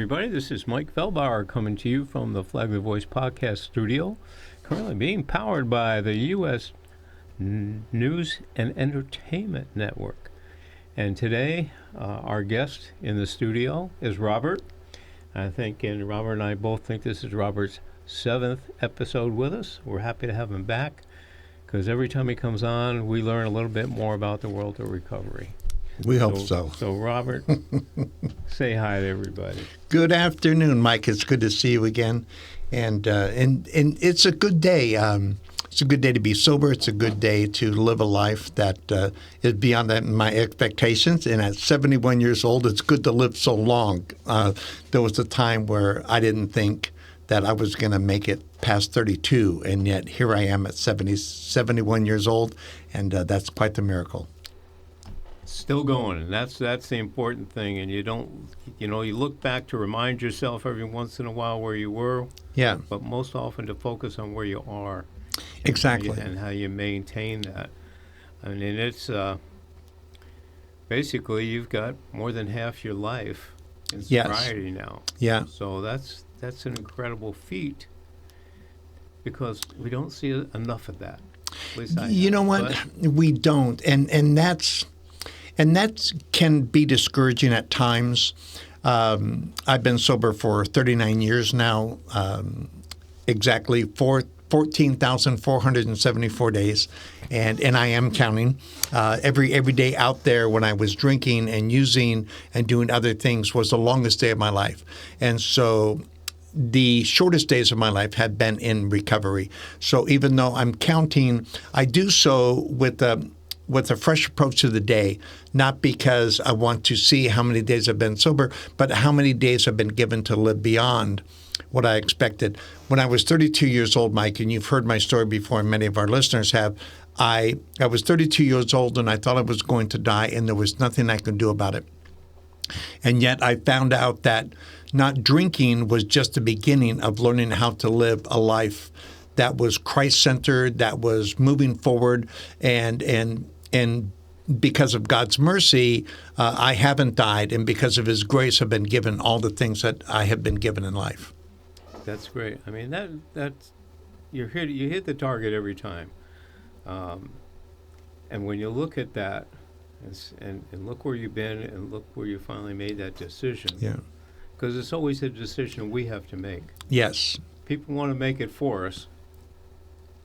everybody. This is Mike Feldbauer coming to you from the Flagler Voice Podcast Studio, currently being powered by the U.S. News and Entertainment Network. And today, our guest in the studio is Robert. And Robert and I both think this is Robert's 7th episode with us. We're happy to have him back because every time he comes on, we learn a little bit more about the world of recovery. We hope so. So, Robert, say hi to everybody. Good afternoon, Mike. It's good to see you again, and it's a good day. It's a good day to be sober. It's a good day to live a life that is beyond my expectations. And at 71 years old, it's good to live so long. There was a time where I didn't think that I was going to make it past 32, and yet here I am at 71 years old, and that's quite the miracle. Still going, and that's the important thing. And you look back to remind yourself every once in a while where you were. Yeah. But most often to focus on where you are. Exactly. And how you maintain that. I mean, it's basically you've got more than half your life in sobriety now. Yeah. So that's an incredible feat because we don't see enough of that. At least I you know what? We don't, and that can be discouraging at times. I've been sober for 39 years now, exactly 14,474 days, and I am counting. Every day out there when I was drinking and using and doing other things was the longest day of my life. And so the shortest days of my life have been in recovery. So even though I'm counting, I do so with a fresh approach to the day, not because I want to see how many days I've been sober, but how many days I've been given to live beyond what I expected. When I was 32 years old, Mike, and you've heard my story before, and many of our listeners have, I was 32 years old and I thought I was going to die and there was nothing I could do about it. And yet I found out that not drinking was just the beginning of learning how to live a life that was Christ-centered, that was moving forward, and because of God's mercy, I haven't died, and because of His grace, I've been given all the things that I have been given in life. That's great. I mean, that's you hit the target every time, and when you look at that, and look where you've been, and look where you finally made that decision. Yeah. Because it's always a decision we have to make. Yes. People want to make it for us,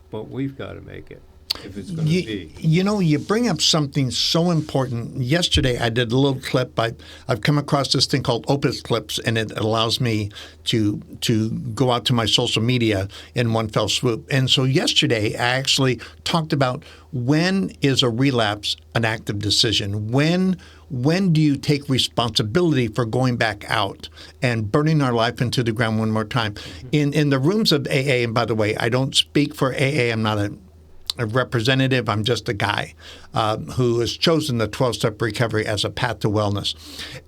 but we've got to make it if it's going to be. You know, you bring up something so important. Yesterday, I did a little clip. I've come across this thing called Opus Clips, and it allows me to go out to my social media in one fell swoop. And so yesterday, I actually talked about when is a relapse an active decision? When do you take responsibility for going back out and burning our life into the ground one more time? In the rooms of AA, and by the way, I don't speak for AA. I'm not a representative. I'm just a guy who has chosen the 12-step recovery as a path to wellness.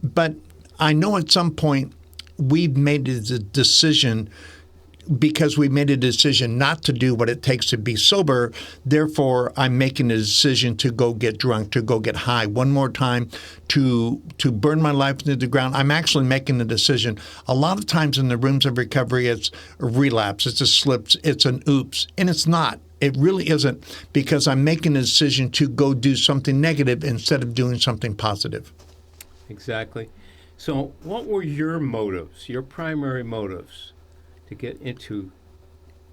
But I know at some point we've made a decision because we made a decision not to do what it takes to be sober. Therefore, I'm making a decision to go get drunk, to go get high one more time, to burn my life into the ground. I'm actually making a decision. A lot of times in the rooms of recovery, it's a relapse, it's a slip, it's an oops, and it's not. It really isn't, because I'm making a decision to go do something negative instead of doing something positive. Exactly. So what were your motives, your primary motives, to get into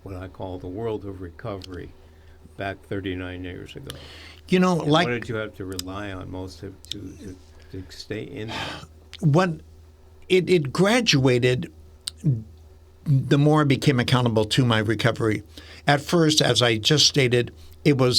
what I call the world of recovery back 39 years ago? You know, what did you have to rely on most to stay in that? What it graduated the more I became accountable to my recovery. At first, as I just stated,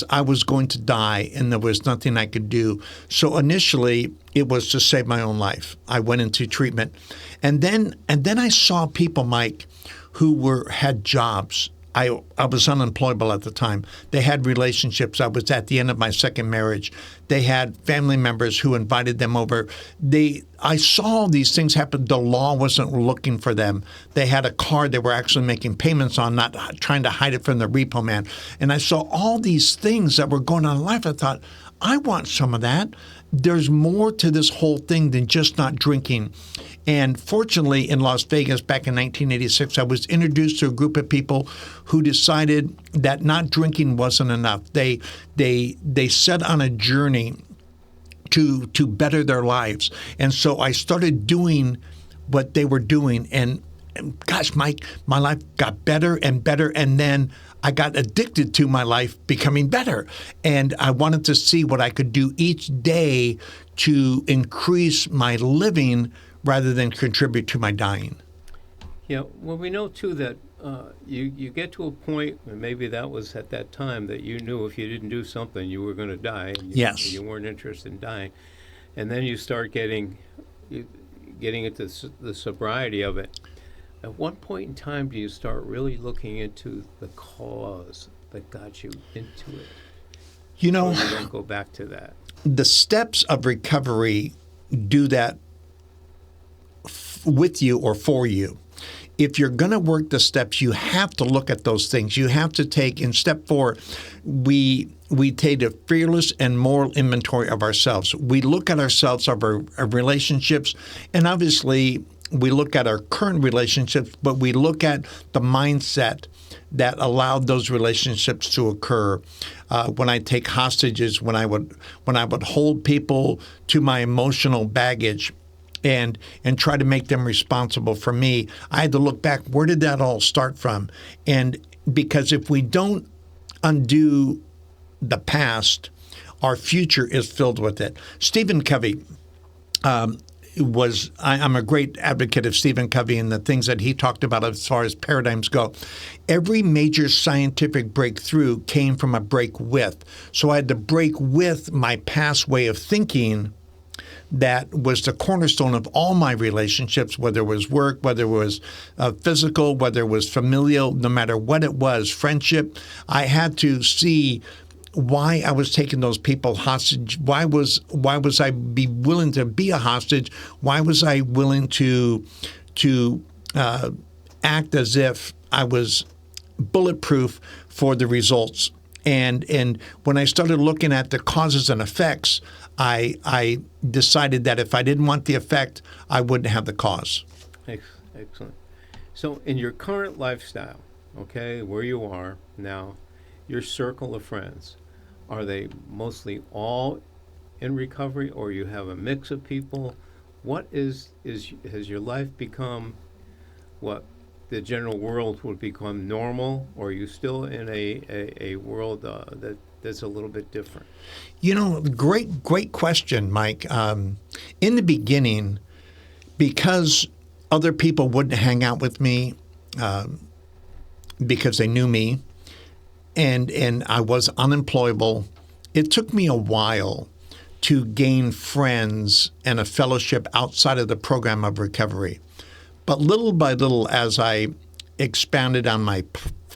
I was going to die and there was nothing I could do. So initially, it was to save my own life. I went into treatment. And then I saw people, Mike, who had jobs. I was unemployable at the time. They had relationships. I was at the end of my second marriage. They had family members who invited them over. I saw these things happen. The law wasn't looking for them. They had a car they were actually making payments on, not trying to hide it from the repo man. And I saw all these things that were going on in life. I thought, I want some of that. There's more to this whole thing than just not drinking. And fortunately, in Las Vegas back in 1986, I was introduced to a group of people who decided that not drinking wasn't enough. They set on a journey to better their lives. And so I started doing what they were doing. And gosh, Mike, my life got better and better. And then I got addicted to my life becoming better. And I wanted to see what I could do each day to increase my living rather than contribute to my dying. Yeah, well, we know too that you get to a point, and maybe that was at that time, that you knew if you didn't do something, you were going to die. And Yes. you weren't interested in dying, and then you start getting into the sobriety of it. At what point in time do you start really looking into the cause that got you into it? You know, so you don't go back to that. The steps of recovery do that with you or for you. If you're going to work the steps, you have to look at those things. You have to take, in step 4, we take a fearless and moral inventory of ourselves. We look at ourselves, of our relationships, and obviously we look at our current relationships, but we look at the mindset that allowed those relationships to occur. When I take hostages, when I would hold people to my emotional baggage, and try to make them responsible for me, I had to look back. Where did that all start from? And because if we don't undo the past, our future is filled with it. Stephen Covey I'm a great advocate of Stephen Covey and the things that he talked about as far as paradigms go. Every major scientific breakthrough came from a break with. So I had to break with my past way of thinking that was the cornerstone of all my relationships, whether it was work, whether it was physical, whether it was familial, no matter what it was, friendship. I had to see why I was taking those people hostage. Why was I be willing to be a hostage? Why was I willing to act as if I was bulletproof for the results? And when I started looking at the causes and effects, I decided that if I didn't want the effect, I wouldn't have the cause. Excellent. So in your current lifestyle, okay, where you are now, your circle of friends, are they mostly all in recovery, or you have a mix of people? What has your life become what the general world would become normal, or are you still in a world that's a little bit different? You know, great question, Mike. In the beginning, because other people wouldn't hang out with me because they knew me, and I was unemployable, it took me a while to gain friends and a fellowship outside of the program of recovery. But little by little, as I expanded on my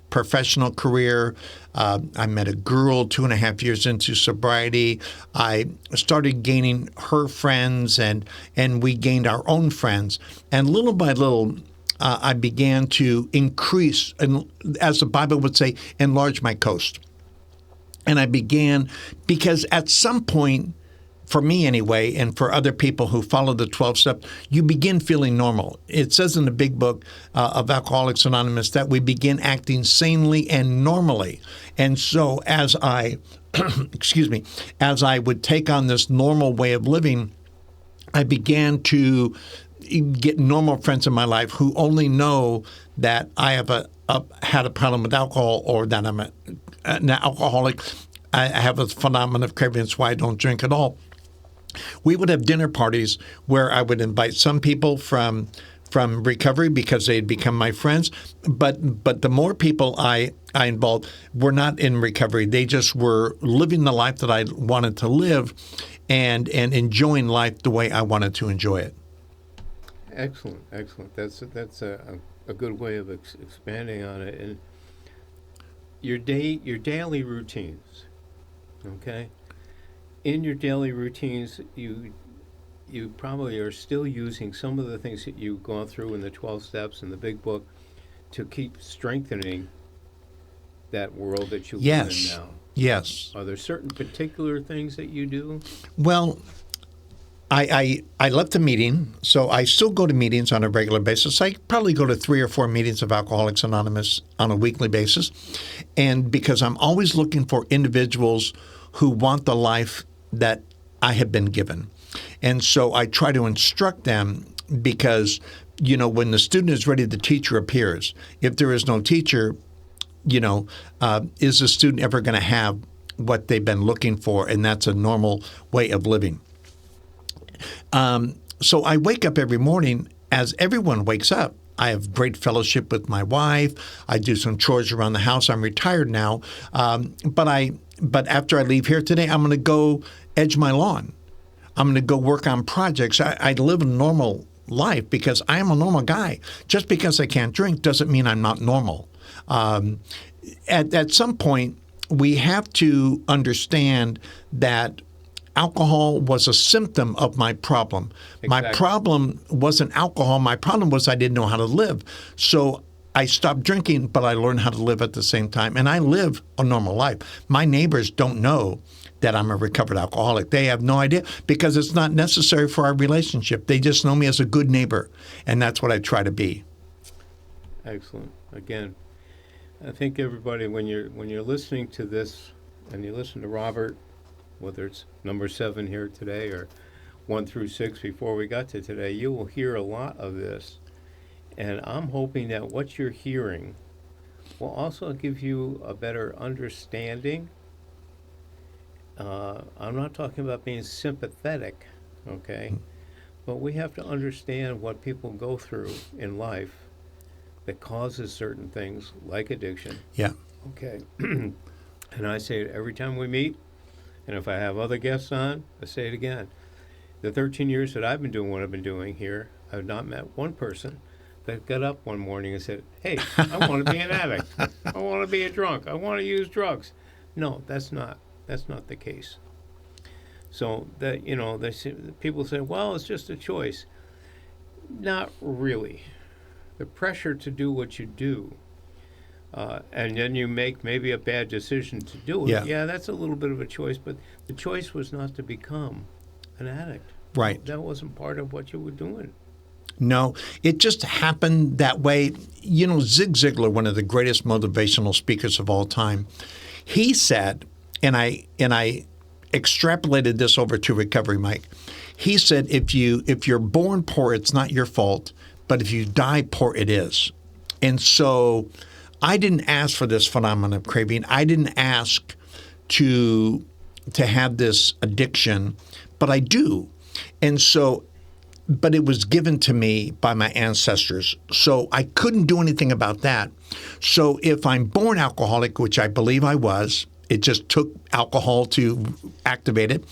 professional career, I met a girl 2.5 years into sobriety. I started gaining her friends, and we gained our own friends. And little by little, I began to increase, and as the Bible would say, enlarge my coast. And I began, because at some point, for me anyway, and for other people who follow the 12 steps, you begin feeling normal. It says in the big book of Alcoholics Anonymous that we begin acting sanely and normally. And so as I, as I would take on this normal way of living, I began to get normal friends in my life who only know that I have had a problem with alcohol, or that I'm an alcoholic. I have a phenomenon of craving. That's why I don't drink at all. We would have dinner parties where I would invite some people from recovery because they had become my friends. But the more people I involved were not in recovery. They just were living the life that I wanted to live and enjoying life the way I wanted to enjoy it. Excellent. That's a good way of expanding on it. And your daily routines, okay? In your daily routines, you probably are still using some of the things that you've gone through in the 12 steps in the big book to keep strengthening that world that you live in now. Yes. Are there certain particular things that you do? Well, I left the meeting, so I still go to meetings on a regular basis. I probably go to 3 or 4 meetings of Alcoholics Anonymous on a weekly basis. And because I'm always looking for individuals who want the life that I have been given. And so I try to instruct them because, when the student is ready, the teacher appears. If there is no teacher, is the student ever going to have what they've been looking for? And that's a normal way of living. So I wake up every morning as everyone wakes up. I have great fellowship with my wife. I do some chores around the house. I'm retired now. But after I leave here today, I'm going to go edge my lawn. I'm going to go work on projects. I live a normal life because I am a normal guy. Just because I can't drink doesn't mean I'm not normal. At some point, we have to understand that alcohol was a symptom of my problem. Exactly. My problem wasn't alcohol. My problem was I didn't know how to live. So I stopped drinking, but I learned how to live at the same time. And I live a normal life. My neighbors don't know that I'm a recovered alcoholic. They have no idea because it's not necessary for our relationship. They just know me as a good neighbor. And that's what I try to be. Excellent. Again, I think everybody, when you're listening to this and you listen to Robert, whether it's number 7 here today or 1 through 6 before we got to today, you will hear a lot of this. And I'm hoping that what you're hearing will also give you a better understanding. I'm not talking about being sympathetic, okay? But we have to understand what people go through in life that causes certain things like addiction. Yeah. Okay. And I say it every time we meet. And if I have other guests on, I say it again. The 13 years that I've been doing what I've been doing here, I've not met one person that got up one morning and said, hey, I want to be an addict. I want to be a drunk. I want to use drugs. No, that's not the case. So that, people say, well, it's just a choice. Not really. The pressure to do what you do, and then you make maybe a bad decision to do it. Yeah, that's a little bit of a choice, but the choice was not to become an addict. Right. That wasn't part of what you were doing. No, it just happened that way. Zig Ziglar, one of the greatest motivational speakers of all time, he said, and I extrapolated this over to recovery, Mike. He said, if you're born poor, it's not your fault, but if you die poor, it is. And so I didn't ask for this phenomenon of craving. I didn't ask to have this addiction, but I do. And so, but it was given to me by my ancestors. So I couldn't do anything about that. So if I'm born alcoholic, which I believe I was, it just took alcohol to activate it.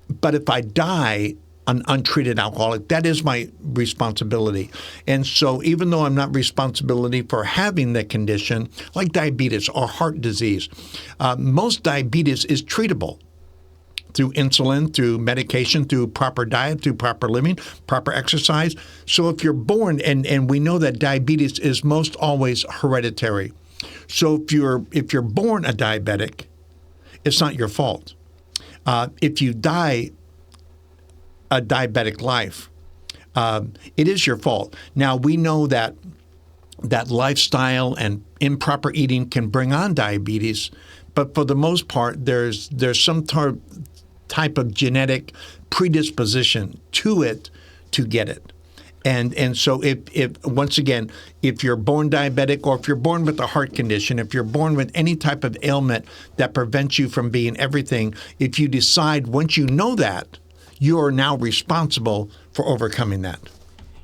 But if I die an untreated alcoholic, that is my responsibility. And so even though I'm not responsibility for having the condition, like diabetes or heart disease, most diabetes is treatable through insulin, through medication, through proper diet, through proper living, proper exercise. So if you're born, and we know that diabetes is most always hereditary. So if you're born a diabetic, it's not your fault. If you die a diabetic life, it is your fault. Now, we know that lifestyle and improper eating can bring on diabetes, but for the most part, there's some type of genetic predisposition to it to get it. And so if once again, if you're born diabetic or if you're born with a heart condition, if you're born with any type of ailment that prevents you from being everything, if you decide once you know that, you are now responsible for overcoming that.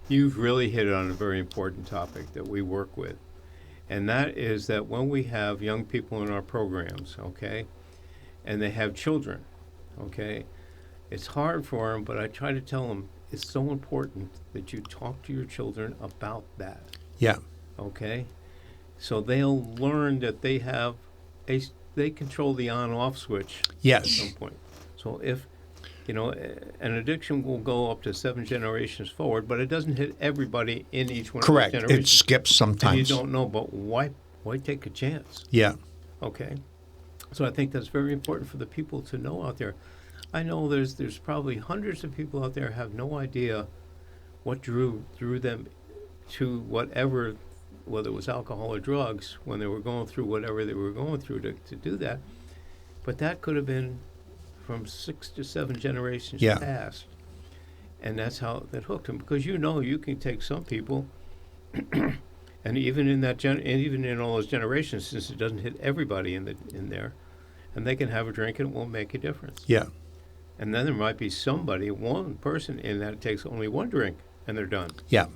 You've really hit on a very important topic that we work with. And that is that when we have young people in our programs, okay, and they have children, okay, it's hard for them, but I try to tell them it's so important that you talk to your children about that. Yeah. Okay? So they'll learn that they control the on-off switch Yes. at some point. So if, an addiction will go up to 7 generations forward, but it doesn't hit everybody in each one Correct. of those generations. It skips sometimes. And you don't know, but why take a chance? Yeah. Okay? So I think that's very important for the people to know out there. I know there's probably hundreds of people out there have no idea what drew them to whatever, whether it was alcohol or drugs, when they were going through whatever they were going through to do that. But that could have been from 6 to 7 generations Yeah. past. And that's how that hooked them. Because you can take some people, and even in even in all those generations, since it doesn't hit everybody in there, and they can have a drink and it won't make a difference. Yeah. And then there might be somebody, one person in that takes only one drink and they're done. Yeah.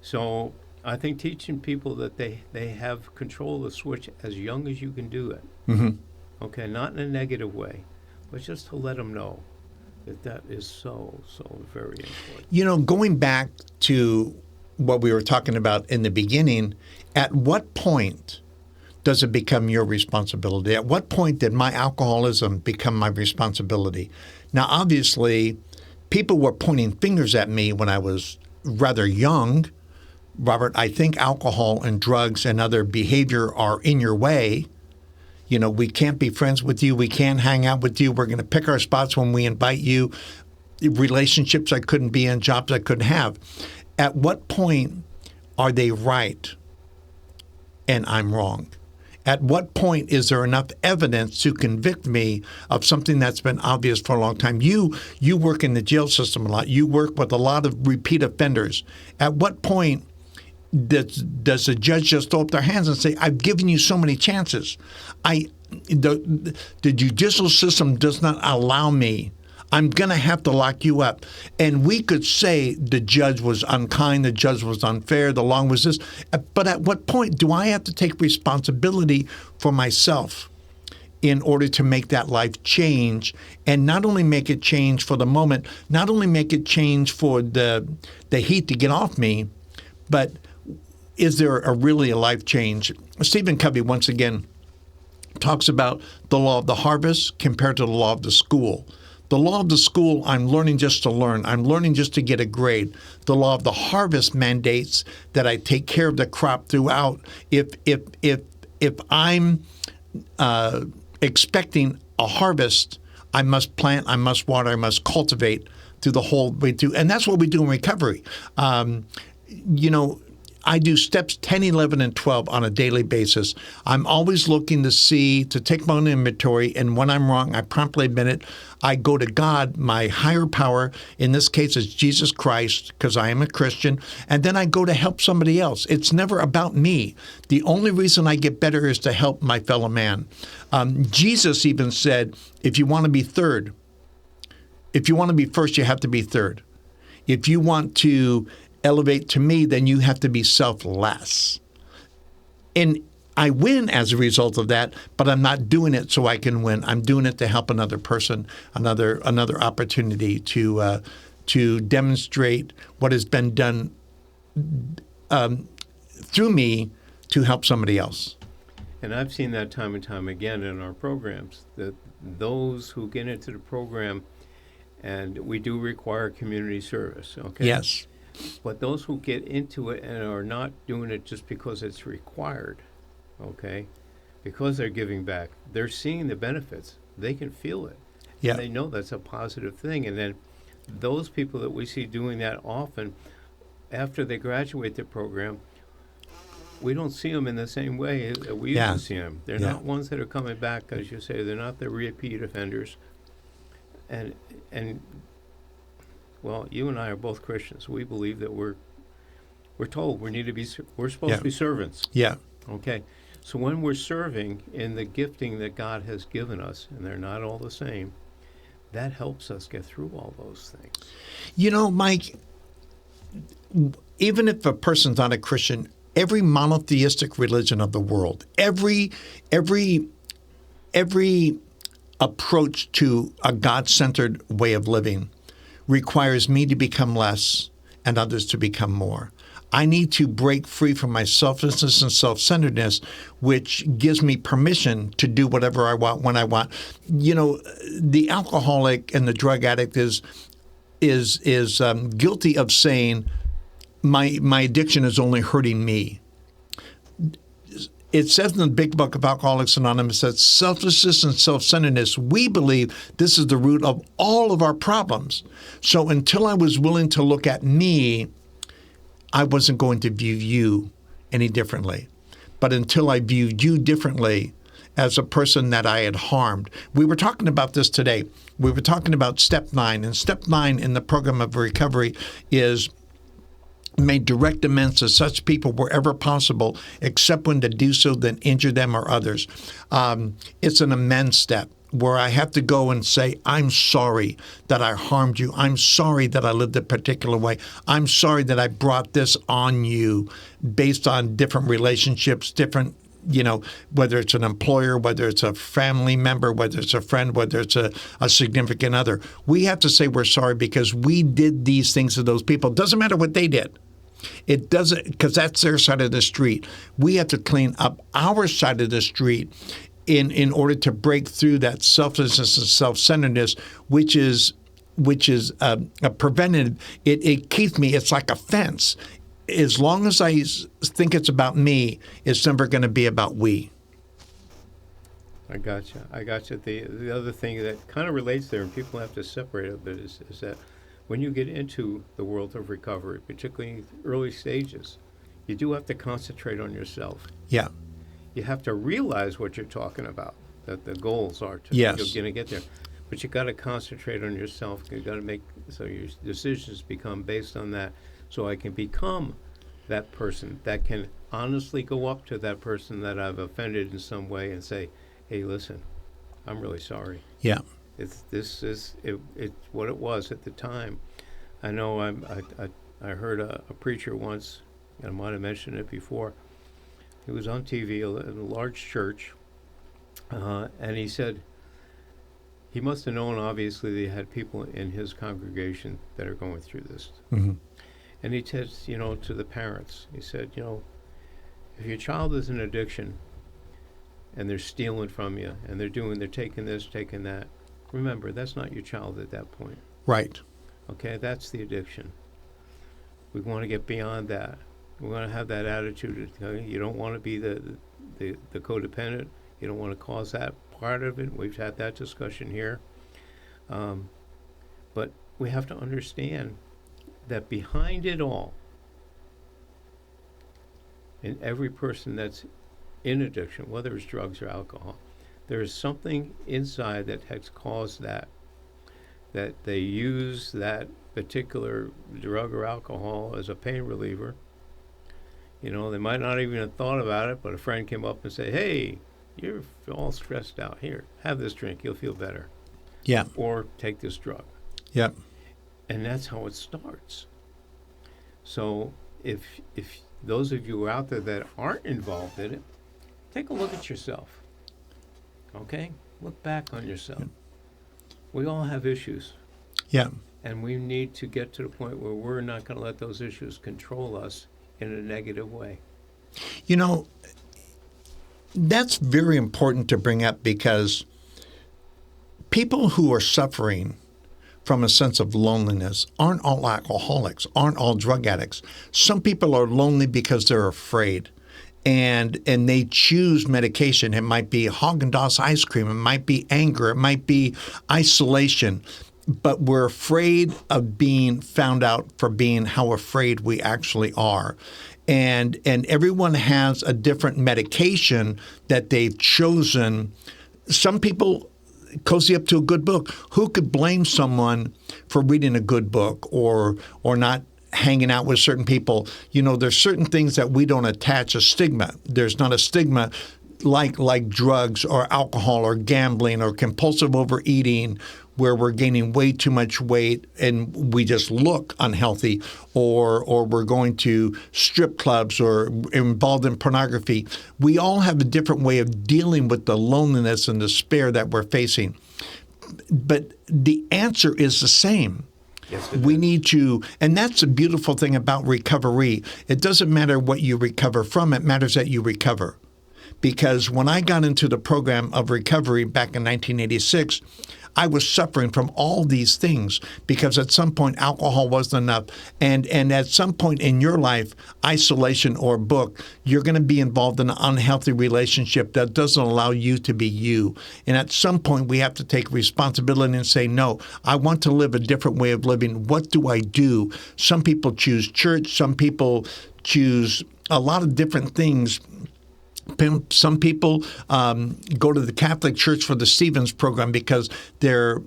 So I think teaching people that they have control of the switch as young as you can do it. Mm-hmm. Okay, not in a negative way, but just to let them know that is so very important. Going back to what we were talking about in the beginning, at what point does it become your responsibility? At what point did my alcoholism become my responsibility? Now, obviously, people were pointing fingers at me when I was rather young. Robert, I think alcohol and drugs and other behavior are in your way. We can't be friends with you. We can't hang out with you. We're going to pick our spots when we invite you. Relationships I couldn't be in, jobs I couldn't have. At what point are they right and I'm wrong? At what point is there enough evidence to convict me of something that's been obvious for a long time? You work in the jail system a lot. You work with a lot of repeat offenders. At what point does the judge just throw up their hands and say, I've given you so many chances? The judicial system does not allow me. I'm going to have to lock you up. And we could say the judge was unkind, the judge was unfair, the law was this. But at what point do I have to take responsibility for myself in order to make that life change, and not only make it change for the moment, not only make it change for the heat to get off me, but is there really a life change? Stephen Covey, once again, talks about the law of the harvest compared to the law of the school. The law of the school, I'm learning just to learn. I'm learning just to get a grade. The law of the harvest mandates that I take care of the crop throughout. If I'm expecting a harvest, I must plant, I must water, I must cultivate through the whole way through. And that's what we do in recovery. I do steps 10, 11, and 12 on a daily basis. I'm always looking to take my own inventory, and when I'm wrong, I promptly admit it. I go to God, my higher power. In this case, it's Jesus Christ, because I am a Christian, and then I go to help somebody else. It's never about me. The only reason I get better is to help my fellow man. Jesus even said, if you want to be third, if you want to be first, you have to be third. If you want to elevate to me, then you have to be selfless. And I win as a result of that, but I'm not doing it so I can win. I'm doing it to help another person, another opportunity to demonstrate what has been done through me to help somebody else. And I've seen that time and time again in our programs, that those who get into the program, and we do require community service, okay? Yes. But those who get into it and are not doing it just because it's required, okay, because they're giving back, they're seeing the benefits. They can feel it. Yeah. And they know that's a positive thing. And then those people that we see doing that often, after they graduate the program, we don't see them in the same way that we used to see them. They're not ones that are coming back, as you say. They're not the repeat offenders. And well, you and I are both Christians. We believe that we're told we're supposed to be servants. Yeah. Okay. So when we're serving in the gifting that God has given us, and they're not all the same, that helps us get through all those things. Mike, even if a person's not a Christian, every monotheistic religion of the world, every approach to a God-centered way of living requires me to become less and others to become more. I need to break free from my selflessness and self-centeredness, which gives me permission to do whatever I want when I want. The alcoholic and the drug addict is guilty of saying, my addiction is only hurting me. it says in the Big Book of Alcoholics Anonymous that selfishness and self-centeredness, we believe this is the root of all of our problems. So until I was willing to look at me, I wasn't going to view you any differently. But until I viewed you differently as a person that I had harmed. We were talking about this today. We were talking about step 9. And step 9 in the program of recovery is made direct amends to such people wherever possible, except when to do so then injure them or others. It's an amends step where I have to go and say, I'm sorry that I harmed you. I'm sorry that I lived a particular way. I'm sorry that I brought this on you based on different relationships, different, whether it's an employer, whether it's a family member, whether it's a friend, whether it's a significant other. We have to say we're sorry because we did these things to those people. It doesn't matter what they did. It doesn't, because that's their side of the street. We have to clean up our side of the street in order to break through that selflessness and self-centeredness, which is a preventative. It keeps me. It's like a fence. As long as I think it's about me, it's never going to be about we. I gotcha. The other thing that kind of relates there, and people have to separate a bit, is that when you get into the world of recovery, particularly in early stages, you do have to concentrate on yourself. Yeah. You have to realize what you're talking about, that the goals are to Yes. you're going to get there. But you got to concentrate on yourself. You got to make so your decisions become based on that. So I can become that person that can honestly go up to that person that I've offended in some way and say, "Hey, listen, I'm really sorry. Yeah. It's what it was at the time." I know I heard a preacher once, and I might have mentioned it before. He was on TV in a large church, and he said he must have known, obviously, that he had people in his congregation that are going through this. Mm-hmm. And he said, to the parents, he said, if your child is in addiction and they're stealing from you and they're taking this, taking that, remember, that's not your child at that point. Right. Okay, that's the addiction. We want to get beyond that. We want to have that attitude. You don't want to be the codependent. You don't want to cause that part of it. We've had that discussion here. But we have to understand that behind it all, in every person that's in addiction, whether it's drugs or alcohol, there is something inside that has caused that they use that particular drug or alcohol as a pain reliever. They might not even have thought about it, but a friend came up and said, "Hey, you're all stressed out. Here, have this drink. You'll feel better." Yeah. Or take this drug. Yep. And that's how it starts. So if those of you out there that aren't involved in it, take a look at yourself. Okay? Look back on yourself. Yep. We all have issues. Yeah. And we need to get to the point where we're not going to let those issues control us in a negative way. That's very important to bring up because people who are suffering from a sense of loneliness aren't all alcoholics, aren't all drug addicts. Some people are lonely because they're afraid. And they choose medication. It might be Haagen-Dazs ice cream. It might be anger. It might be isolation. But we're afraid of being found out for being how afraid we actually are. And everyone has a different medication that they've chosen. Some people cozy up to a good book. Who could blame someone for reading a good book or not hanging out with certain people? There's certain things that we don't attach a stigma. There's not a stigma like drugs or alcohol or gambling or compulsive overeating where we're gaining way too much weight and we just look unhealthy, or we're going to strip clubs or involved in pornography. We all have a different way of dealing with the loneliness and despair that we're facing. But the answer is the same. Yes, we need to, and that's the beautiful thing about recovery. It doesn't matter what you recover from, it matters that you recover. Because when I got into the program of recovery back in 1986, I was suffering from all these things because at some point alcohol wasn't enough. And at some point in your life, isolation or book, you're going to be involved in an unhealthy relationship that doesn't allow you to be you. And at some point, we have to take responsibility and say, no, I want to live a different way of living. What do I do? Some people choose church. Some people choose a lot of different things. Some people go to the Catholic Church for the Stevens program because they're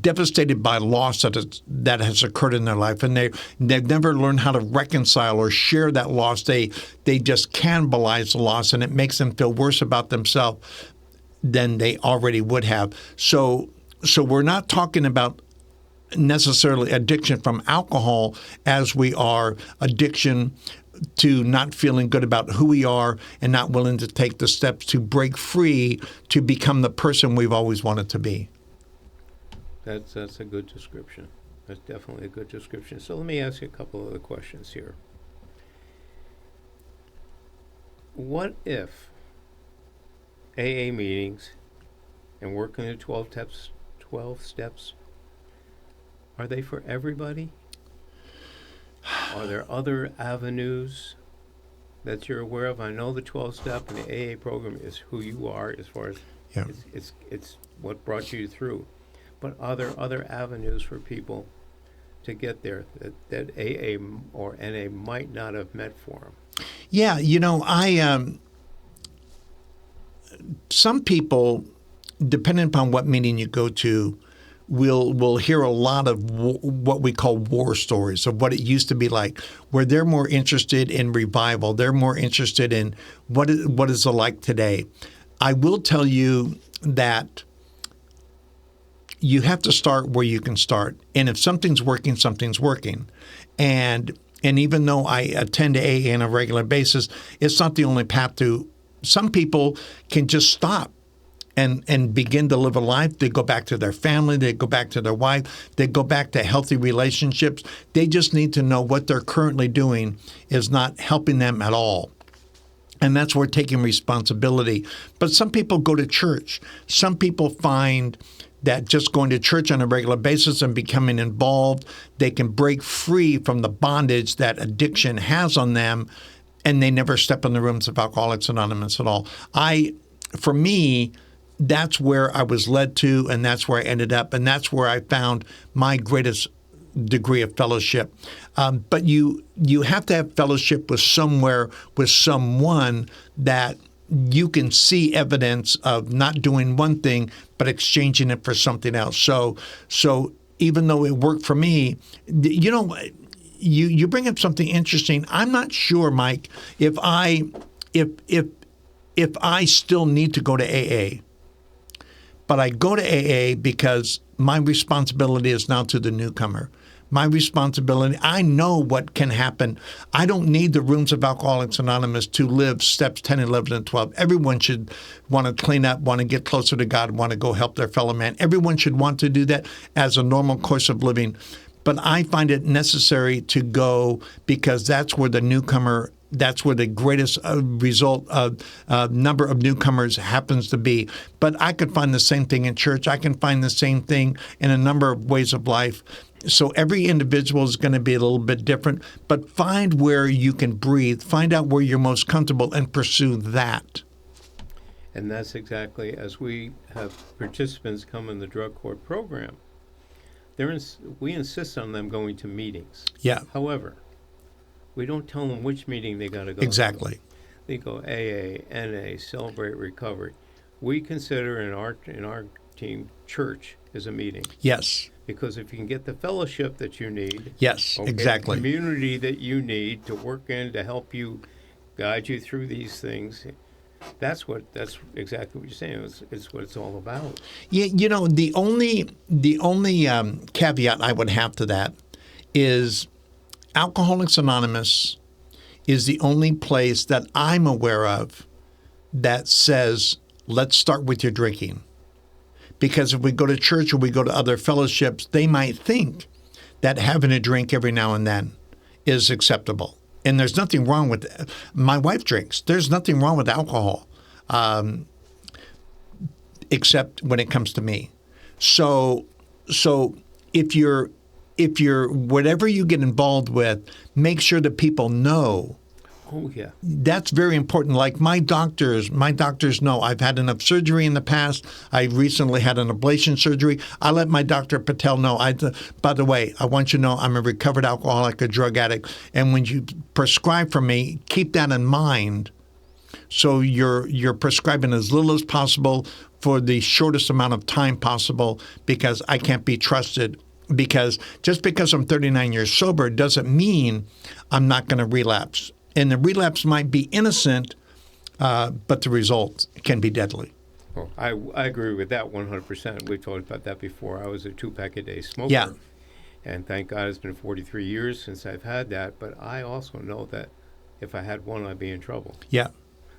devastated by loss that has occurred in their life, and they've never learned how to reconcile or share that loss. They just cannibalize the loss, and it makes them feel worse about themselves than they already would have. So we're not talking about necessarily addiction from alcohol as we are addiction to not feeling good about who we are and not willing to take the steps to break free to become the person we've always wanted to be. That's a good description. That's definitely a good description. So let me ask you a couple other questions here. What if AA meetings and working the 12 steps, are they for everybody? Are there other avenues that you're aware of? I know the 12-step and the AA program is who you are as far as it's what brought you through. But are there other avenues for people to get there that AA or NA might not have met for them? Yeah, some people, depending upon what meeting you go to, will hear a lot of what we call war stories of what it used to be like, where they're more interested in revival. They're more interested in what is it like today. I will tell you that you have to start where you can start. And if something's working, something's working. And even though I attend to AA on a regular basis, it's not the only path to. Some people can just stop and begin to live a life. They go back to their family. They go back to their wife. They go back to healthy relationships. They just need to know what they're currently doing is not helping them at all. And that's where taking responsibility. But some people go to church. Some people find that just going to church on a regular basis and becoming involved, they can break free from the bondage that addiction has on them, and they never step in the rooms of Alcoholics Anonymous at all. For me, that's where I was led to, and that's where I ended up, and that's where I found my greatest degree of fellowship. But you have to have fellowship with someone that you can see evidence of not doing one thing, but exchanging it for something else. So even though it worked for me, you bring up something interesting. I'm not sure, Mike, if I still need to go to AA. But I go to AA because my responsibility is now to the newcomer. My responsibility, I know what can happen. I don't need the rooms of Alcoholics Anonymous to live steps 10, 11, and 12. Everyone should want to clean up, want to get closer to God, want to go help their fellow man. Everyone should want to do that as a normal course of living. But I find it necessary to go because that's where the newcomer, that's where the greatest result of number of newcomers happens to be. But I could find the same thing in church. I can find the same thing in a number of ways of life. So every individual is going to be a little bit different, but find where you can breathe. Find out where you're most comfortable and pursue that. And that's exactly as we have participants come in the drug court program. We insist on them going to meetings. Yeah. However, we don't tell them which meeting they got to go Exactly. to. They go AA, NA, Celebrate Recovery. We consider in our team church is a meeting. Yes. Because if you can get the fellowship that you need, yes, exactly, the community that you need to work in to help you, guide you through these things, that's exactly what you're saying. It's what it's all about. Yeah, the only caveat I would have to that is Alcoholics Anonymous is the only place that I'm aware of that says, let's start with your drinking. Because if we go to church or we go to other fellowships, they might think that having a drink every now and then is acceptable. And there's nothing wrong with that. My wife drinks. There's nothing wrong with alcohol. except when it comes to me. So if you're whatever you get involved with, make sure that people know. Oh, yeah. That's very important. Like my doctors know I've had enough surgery in the past. I recently had an ablation surgery. I let my doctor Patel know. By the way, I want you to know I'm a recovered alcoholic, a drug addict. And when you prescribe for me, keep that in mind. So you're prescribing as little as possible for the shortest amount of time possible, because I can't be trusted. Because just because I'm 39 years sober doesn't mean I'm not going to relapse. And the relapse might be innocent, but the result can be deadly. Well, I agree with that 100%. We've talked about that before. I was a 2-pack-a-day smoker. Yeah. And thank God it's been 43 years since I've had that. But I also know that if I had one, I'd be in trouble. Yeah.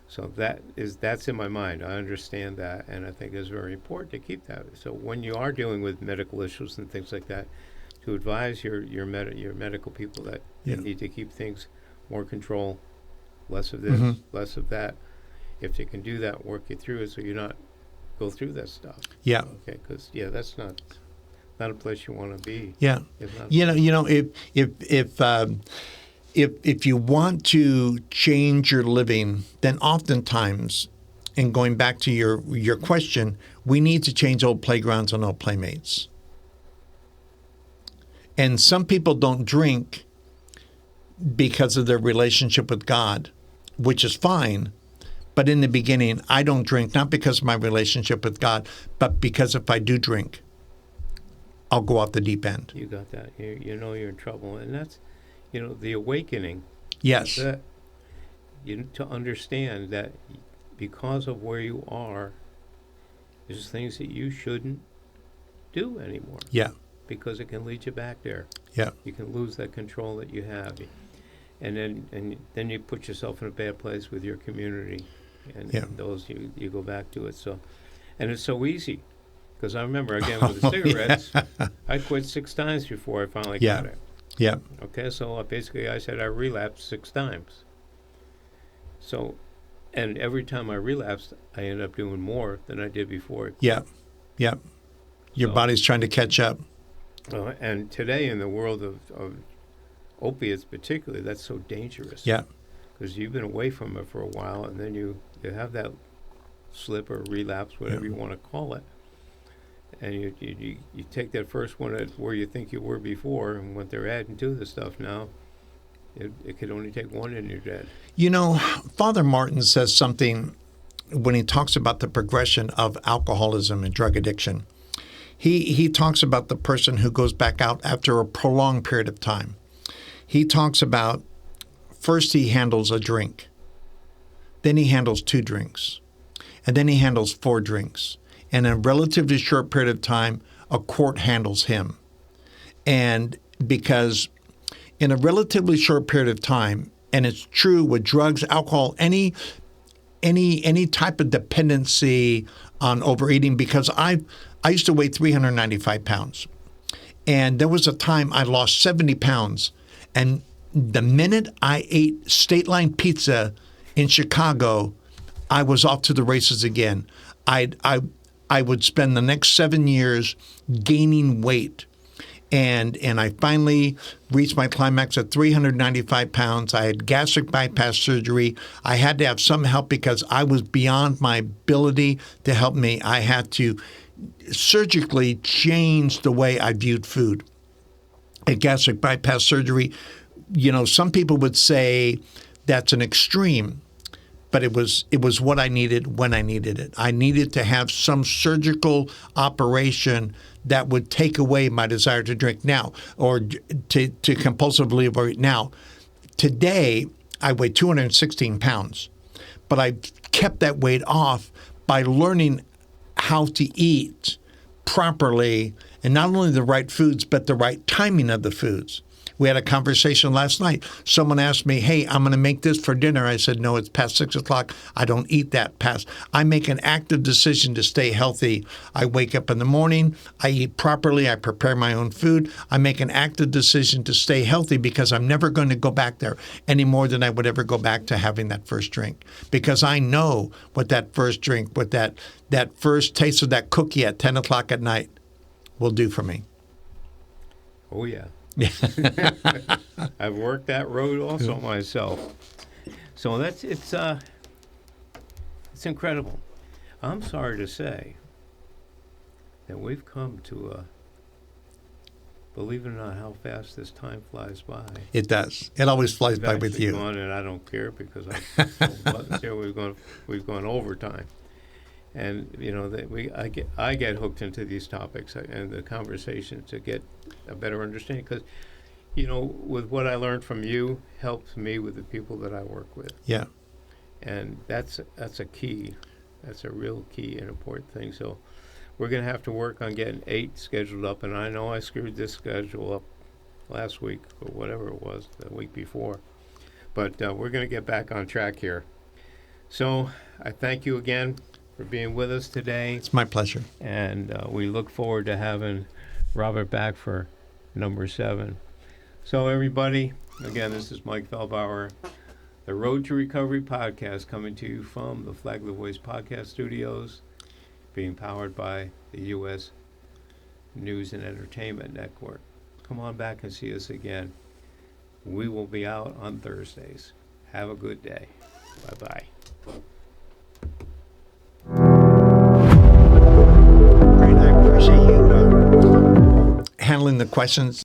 So that's in my mind. I understand that, and I think it's very important to keep that. So when you are dealing with medical issues and things like that, to advise your medical people that you need to keep things more control, less of this, less of that. If they can do that, work you through it so you're not go through that stuff. Yeah. Okay, because that's not a place you want to be. Yeah. If you want to change your living, then oftentimes, and going back to your question, we need to change old playgrounds and old playmates. And some people don't drink because of their relationship with God, which is fine. But in the beginning, I don't drink, not because of my relationship with God, but because if I do drink, I'll go off the deep end. You got that. You know you're in trouble. And that's, the awakening. Yes. That to understand that because of where you are, there's things that you shouldn't do anymore. Yeah. Because it can lead you back there. Yeah. You can lose that control that you have. And then you put yourself in a bad place with your community, and those you go back to it. So, and it's so easy, because I remember again with the cigarettes, I quit 6 times before I finally got it. Yeah. Okay, so basically I said I relapsed 6 times. So, and every time I relapsed, I ended up doing more than I did before. Yeah. Yeah. Your body's trying to catch up. And today in the world of opiates particularly, that's so dangerous. Yeah. Because you've been away from it for a while, and then you have that slip or relapse, whatever you want to call it. And you take that first one at where you think you were before, and what they're adding to the stuff now, it could only take one and you're dead. Father Martin says something when he talks about the progression of alcoholism and drug addiction. He talks about the person who goes back out after a prolonged period of time. He talks about first he handles a drink, then he handles 2 drinks, and then he handles 4 drinks. And in a relatively short period of time, a court handles him. And because in a relatively short period of time, and it's true with drugs, alcohol, any type of dependency on overeating, because I used to weigh 395 pounds. And there was a time I lost 70 pounds. And the minute I ate State Line pizza in Chicago, I was off to the races again. I would spend the next 7 years gaining weight. And I finally reached my climax at 395 pounds. I had gastric bypass surgery. I had to have some help because I was beyond my ability to help me. I had to surgically change the way I viewed food. At gastric bypass surgery, some people would say that's an extreme. But it was what I needed when I needed it. I needed to have some surgical operation that would take away my desire to drink now, or to compulsively avoid now. Today, I weigh 216 pounds, but I kept that weight off by learning how to eat properly, and not only the right foods, but the right timing of the foods. We had a conversation last night. Someone asked me, hey, I'm going to make this for dinner. I said, no, it's past 6 o'clock. I don't eat that past. I make an active decision to stay healthy. I wake up in the morning. I eat properly. I prepare my own food. I make an active decision to stay healthy because I'm never going to go back there any more than I would ever go back to having that first drink. Because I know what that first drink, what that first taste of that cookie at 10 o'clock at night will do for me. Oh, yeah. I've worked that road also myself. So it's incredible. I'm sorry to say that we've come to believe it or not, how fast this time flies by. It does. It always flies by with you. Gone, and I don't care because I've pulled buttons here. We've gone overtime. And I get hooked into these topics and the conversation to get a better understanding because, with what I learned from you helps me with the people that I work with. Yeah. And that's a key. That's a real key and important thing. So we're going to have to work on getting 8 scheduled up. And I know I screwed this schedule up last week or whatever it was, the week before. But we're going to get back on track here. So I thank you again for being with us today. It's my pleasure. And we look forward to having Robert back for number 7. So everybody, again, this is Mike Feldbauer, the Road to Recovery podcast, coming to you from the Flagler Voice Podcast Studios, being powered by the U.S. News and Entertainment Network. Come on back and see us again. We will be out on Thursdays. Have a good day. Bye-bye. I appreciate you handling the questions.